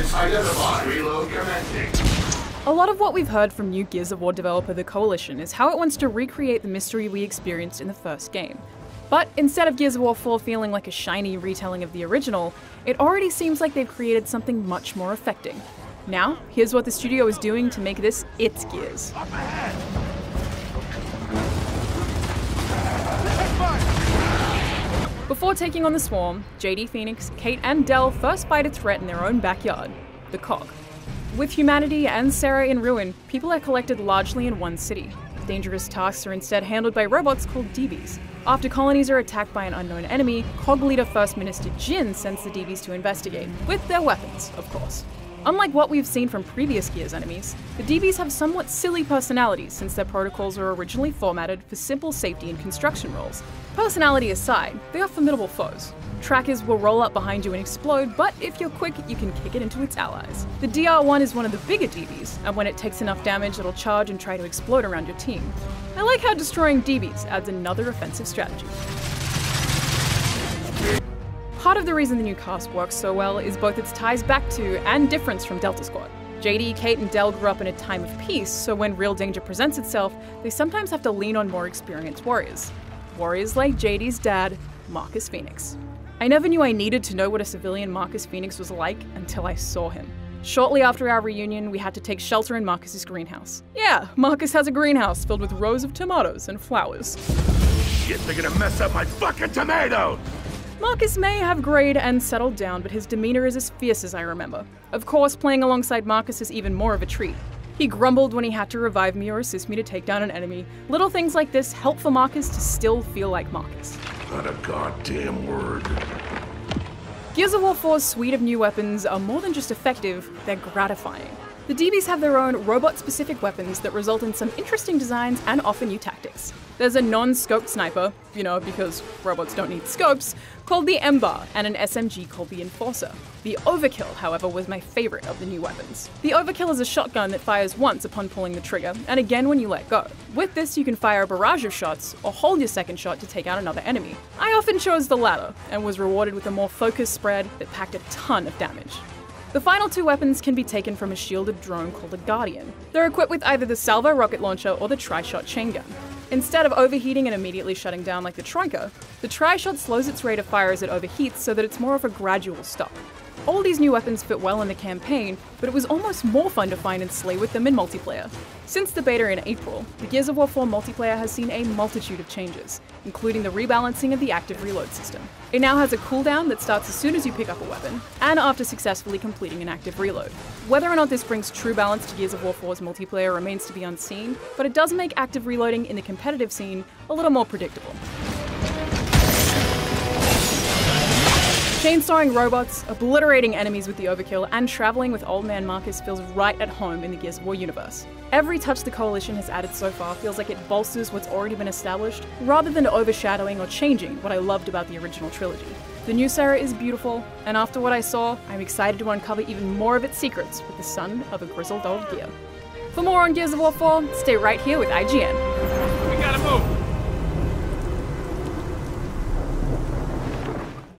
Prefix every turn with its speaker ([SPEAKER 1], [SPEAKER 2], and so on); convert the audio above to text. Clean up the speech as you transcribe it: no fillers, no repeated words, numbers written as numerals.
[SPEAKER 1] Targets identified. Reload commencing.
[SPEAKER 2] A lot of what we've heard from new Gears of War developer The Coalition is how it wants to recreate the mystery we experienced in the first game. But instead of Gears of War 4 feeling like a shiny retelling of the original, it already seems like they've created something much more affecting. Now, here's what the studio is doing to make this its Gears. Before taking on the Swarm, JD Phoenix, Kate and Del first fight a threat in their own backyard, the Cog. With humanity and Sarah in ruin, people are collected largely in one city. Dangerous tasks are instead handled by robots called DBs. After colonies are attacked by an unknown enemy, Cog leader First Minister Jin sends the DBs to investigate, with their weapons, of course. Unlike what we've seen from previous Gears enemies, the DBs have somewhat silly personalities since their protocols were originally formatted for simple safety and construction roles. Personality aside, they are formidable foes. Trackers will roll up behind you and explode, but if you're quick, you can kick it into its allies. The DR-1 is one of the bigger DBs, and when it takes enough damage, it'll charge and try to explode around your team. I like how destroying DBs adds another offensive strategy. Part of the reason the new cast works so well is both its ties back to and difference from Delta Squad. JD, Kate, and Del grew up in a time of peace, so when real danger presents itself, they sometimes have to lean on more experienced warriors. Warriors like JD's dad, Marcus Phoenix. I never knew I needed to know what a civilian Marcus Phoenix was like until I saw him. Shortly after our reunion, we had to take shelter in Marcus's greenhouse. Yeah, Marcus has a greenhouse filled with rows of tomatoes and flowers.
[SPEAKER 3] Shit, they're gonna mess up my fucking tomatoes!
[SPEAKER 2] Marcus may have grayed and settled down, but his demeanor is as fierce as I remember. Of course, playing alongside Marcus is even more of a treat. He grumbled when he had to revive me or assist me to take down an enemy. Little things like this help for Marcus to still feel like Marcus.
[SPEAKER 3] Not a goddamn word.
[SPEAKER 2] Gears of War 4's suite of new weapons are more than just effective, they're gratifying. The DBs have their own robot-specific weapons that result in some interesting designs and offer new tactics. There's a non-scoped sniper, because robots don't need scopes, called the M-Bar, and an SMG called the Enforcer. The Overkill, however, was my favorite of the new weapons. The Overkill is a shotgun that fires once upon pulling the trigger, and again when you let go. With this, you can fire a barrage of shots, or hold your second shot to take out another enemy. I often chose the latter, and was rewarded with a more focused spread that packed a ton of damage. The final two weapons can be taken from a shielded drone called a Guardian. They're equipped with either the Salvo rocket launcher or the Tri-Shot chain gun. Instead of overheating and immediately shutting down like the Troika, the Tri-Shot slows its rate of fire as it overheats so that it's more of a gradual stop. All these new weapons fit well in the campaign, but it was almost more fun to find and slay with them in multiplayer. Since the beta in April, the Gears of War 4 multiplayer has seen a multitude of changes, including the rebalancing of the active reload system. It now has a cooldown that starts as soon as you pick up a weapon, and after successfully completing an active reload. Whether or not this brings true balance to Gears of War 4's multiplayer remains to be unseen, but it does make active reloading in the competitive scene a little more predictable. Chainsawing robots, obliterating enemies with the Overkill, and traveling with Old Man Marcus feels right at home in the Gears of War universe. Every touch the Coalition has added so far feels like it bolsters what's already been established, rather than overshadowing or changing what I loved about the original trilogy. The new Sarah is beautiful, and after what I saw, I'm excited to uncover even more of its secrets with the son of a grizzled old Gear. For more on Gears of War 4, stay right here with IGN.